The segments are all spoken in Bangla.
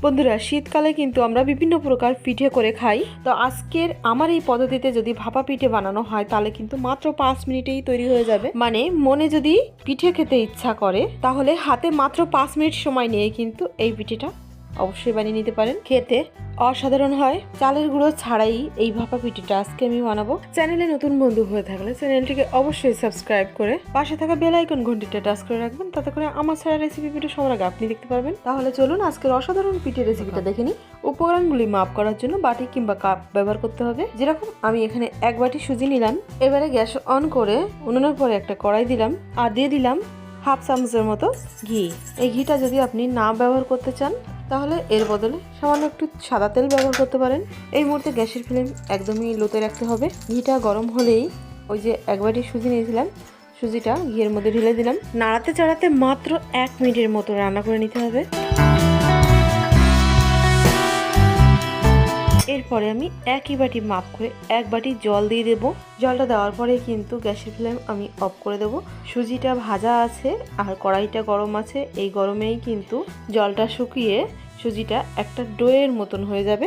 বন্ধুরা, শীতকালে কিন্তু আমরা বিভিন্ন প্রকার পিঠে করে খাই। তো আজকের আমার এই পদ্ধতিতে যদি ভাপা পিঠে বানানো হয় তাহলে কিন্তু মাত্র 5 মিনিটেই তৈরি হয়ে যাবে। মানে মনে যদি পিঠে খেতে ইচ্ছা করে তাহলে হাতে মাত্র 5 মিনিট সময় নিয়ে কিন্তু এই পিঠেটা অবশ্যই বানিয়ে নিতে পারেন। খেতে অসাধারণ হয়। চালের গুঁড়ো ছাড়াই এই ভাপা পিঠেটা আজকে আমি বানাবো। চ্যানেলে নতুন বন্ধু হয়ে থাকলে চ্যানেলটিকে অবশ্যই সাবস্ক্রাইব করে পাশে থাকা বেল আইকন ঘন্টিটা টাচ করে রাখবেন, তাতে করে আমার ছাড়া রেসিপি ভিডিও সবার আগে আপনি দেখতে পারবেন। তাহলে চলুন আজকের অসাধারণ পিঠের রেসিপিটা দেখে নিই। উপকরণগুলি মাপ করার জন্য বাটি কিংবা কাপ ব্যবহার করতে হবে। যেরকম আমি এখানে 1 বাটি সুজি নিলাম। এবারে গ্যাস অন করে উনুনের পরে একটা কড়াই দিলাম আর দিয়ে দিলাম হাফ চামচের মতো ঘি। এই ঘিটা যদি আপনি না ব্যবহার করতে চান তাহলে এর বদলে সামান্য একটু সাদা তেল ব্যবহার করতে পারেন। এই মুহূর্তে গ্যাসের ফ্লেম একদমই লোতে রাখতে হবে। ঘিটা গরম হলেই ওই যে 1 বাটি সুজি নিয়েছিলাম, সুজিটা ঘিয়ের মধ্যে ঢেলে দিলাম। নাড়াতে চাড়াতে মাত্র 1 মিনিটের মতো রান্না করে নিতে হবে। এরপরে আমি একই বাটি মাপ করে 1 বাটি জল দিয়ে দেব। জলটা দেওয়ার পরে কিন্তু গ্যাসের ফ্লেম আমি অফ করে দেব। সুজিটা ভাজা আছে আর কড়াইটা গরম আছে। এই গরমেই কিন্তু জলটা শুকিয়ে সুজিটা একটা ডোয়ের মতন হয়ে যাবে।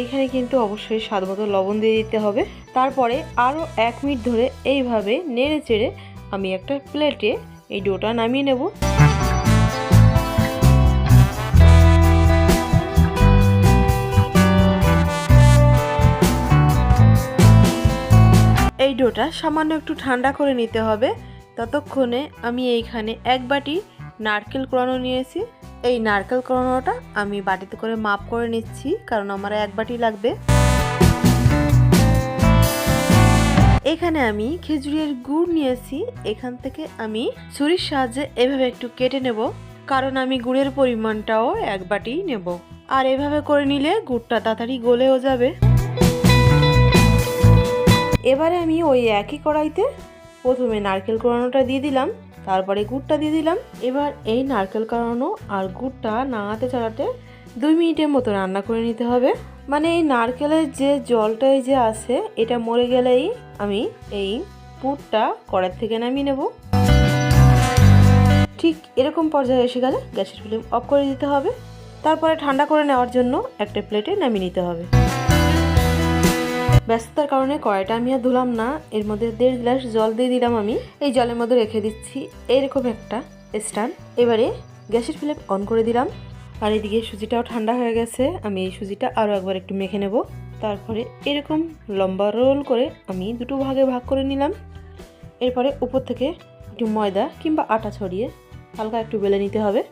এইখানে কিন্তু অবশ্যই স্বাদ মতো লবণ দিয়ে দিতে হবে। তারপরে আরও 1 মিনিট ধরে এইভাবে নেড়ে চেড়ে আমি একটা প্লেটে এই ডোটা নামিয়ে নেব। এই ডোটা সামান্য একটু ঠান্ডা করে নিতে হবে। ততক্ষণে আমি এইখানে 1 বাটি নারকেল কোড়ানো নিয়েছি। এই নারকেল কোড়ানোটা আমি বাটিতে করে মাপ করে নিচ্ছি, কারণ আমার 1 বাটি লাগবে। এখানে আমি খেজুরের গুড় নিয়েছি। এখান থেকে আমি ছুরির সাহায্যে এভাবে একটু কেটে নেব, কারণ আমি গুড়ের পরিমাণটাও 1 বাটি নেব। আর এভাবে করে নিলে গুড়টা তাড়াতাড়ি গলেও যাবে। এবারে আমি ওই একই কড়াইতে প্রথমে নারকেল কোড়ানোটা দিয়ে দিলাম, তারপরে গুড়টা দিয়ে দিলাম। এবার এই নারকেল কোড়ানো আর গুড়টা নাড়াতে চাড়াতে 2 মিনিটের মতো রান্না করে নিতে হবে। মানে এই নারকেলের যে জলটাই যে আছে এটা মরে গেলেই আমি এই পুরটা কড়াই থেকে নামিয়ে নেব। ঠিক এরকম পর্যায়ে এসে গেলে গ্যাসের ফ্লেম অফ করে দিতে হবে। তারপরে ঠান্ডা করে নেওয়ার জন্য একটা প্লেটে নামিয়ে নিতে হবে। ব্যস্ততার কারণে কড়াইটা আমি আর ধুলাম না। এর মধ্যে 1.5 গ্লাস জল দিয়ে দিলাম। আমি এই জলের মধ্যে রেখে দিচ্ছি এইরকম একটা স্ট্যান্ড। এবারে গ্যাসের ফ্লেম অন করে দিলাম। আর এদিকে সুজিটাও ঠান্ডা হয়ে গেছে। আমি এই সুজিটা আরও একবার একটু মেখে নেব। তারপরে এরকম লম্বা রোল করে আমি 2 ভাগে ভাগ করে নিলাম। এরপরে উপর থেকে একটু ময়দা কিংবা আটা ছড়িয়ে হালকা একটু বেলে নিতে হবে।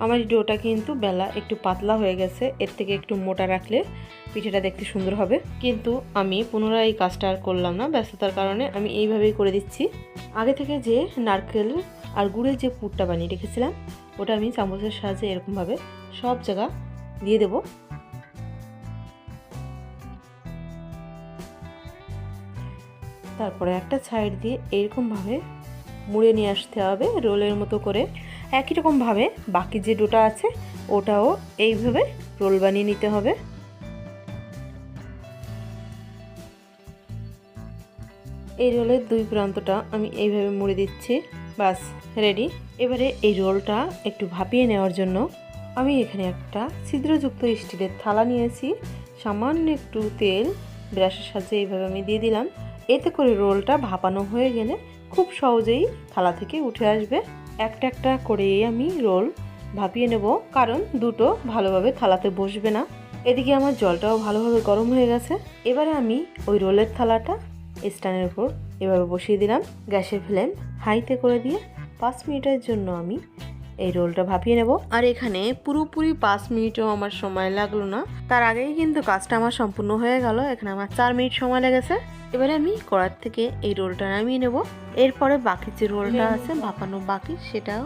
আমার ডোটা কিন্তু বেলা একটু পাতলা হয়ে গেছে। এর থেকে একটু মোটা রাখলে পিঠেটা দেখতে সুন্দর হবে। কিন্তু আমি পুনরায় এই কাজটা আর করলাম না, ব্যস্ততার কারণে আমি এইভাবেই করে দিচ্ছি। আগে থেকে যে নারকেল আর গুড়ের যে পুরটা বানিয়ে রেখেছিলাম ওটা আমি চামচের সাহায্যে এরকমভাবে সব জায়গা দিয়ে দেব। তারপরে একটা সাইড দিয়ে এরকমভাবে মুড়ে নিয়ে আসতে হবে রোলের মতো করে। একই রকমভাবে বাকি যে ডোটা আছে ওটাও এইভাবে রোল বানিয়ে নিতে হবে। এই রোলের 2 প্রান্তটা আমি এইভাবে মুড়ে দিচ্ছি। বাস রেডি। এবারে এই রোলটা একটু ভাপিয়ে নেওয়ার জন্য আমি এখানে একটা ছিদ্রযুক্ত স্টিলের থালা নিয়েছি। সামান্য একটু তেল ব্রাশের সাহায্যে এইভাবে আমি দিয়ে দিলাম। এতে করে রোলটা ভাপানো হয়ে গেলে খুব সহজেই থালা থেকে উঠে আসবে। একটা একটা করেই আমি রোল ভাপিয়ে নেব, কারণ দুটো ভালোভাবে থালাতে বসবে না। এদিকে আমার জলটাও ভালোভাবে গরম হয়ে গেছে। এবারে আমি ওই রোলের থালাটা স্ট্যান্ডের উপর এভাবে বসিয়ে দিলাম। গ্যাসের ফ্লেম হাইতে করে দিয়ে 5 মিনিটের জন্য আমি এই রোলটা ভাপিয়ে নেব। আর এখানে পুরোপুরি 5 মিনিটও আমার সময় লাগলো না, তার আগেই কিন্তু কাজটা আমার সম্পূর্ণ হয়ে গেল। এখানে আমার 4 মিনিট সময় লেগেছে। এবারে আমি কড়াই থেকে এই রোলটা নামিয়ে নেব। এরপরে বাকি যে রোলটা আছে ভাপানো বাকি সেটাও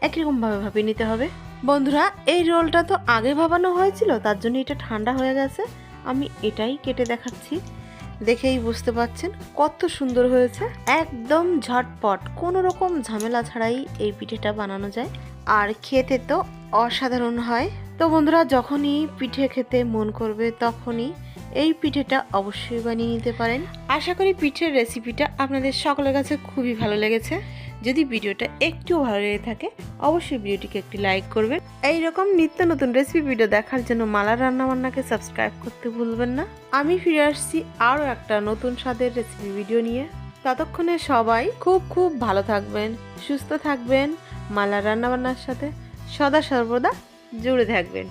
একই রকমভাবে ভাপিয়ে নিতে হবে। বন্ধুরা, এই রোলটা তো আগে ভাপানো হয়েছিল, তার জন্য এটা ঠান্ডা হয়ে গেছে। আমি এটাই কেটে দেখাচ্ছি, দেখেই বুঝতে পাচ্ছেন কত সুন্দর হয়েছে। একদম ঝটপট কোনো রকম ঝামেলা ছাড়াই এই পিঠেটা বানানো যায় আর খেতে তো অসাধারণ হয়। তো বন্ধুরা, যখনই পিঠে খেতে মন করবে তখনই এই পিঠেটা অবশ্যই বানিয়ে নিতে পারেন। আশা করি পিঠের রেসিপিটা আপনাদের সকলের কাছে খুবই ভালো লেগেছে। যদি ভিডিওটা একটু ভালো লেগে থাকে অবশ্যই ভিডিওটিকে একটি লাইক করবেন। এই রকম নিত্য নতুন রেসিপি ভিডিও দেখার জন্য মালার রান্নাবান্নাকে সাবস্ক্রাইব করতে ভুলবেন না। আমি ফিরে আসছি আরও একটা নতুন স্বাদের রেসিপি ভিডিও নিয়ে। ততক্ষণে সবাই খুব ভালো থাকবেন, সুস্থ থাকবেন, মালার রান্নাবান্নার সাথে সদা সর্বদা জুড়ে থাকবেন।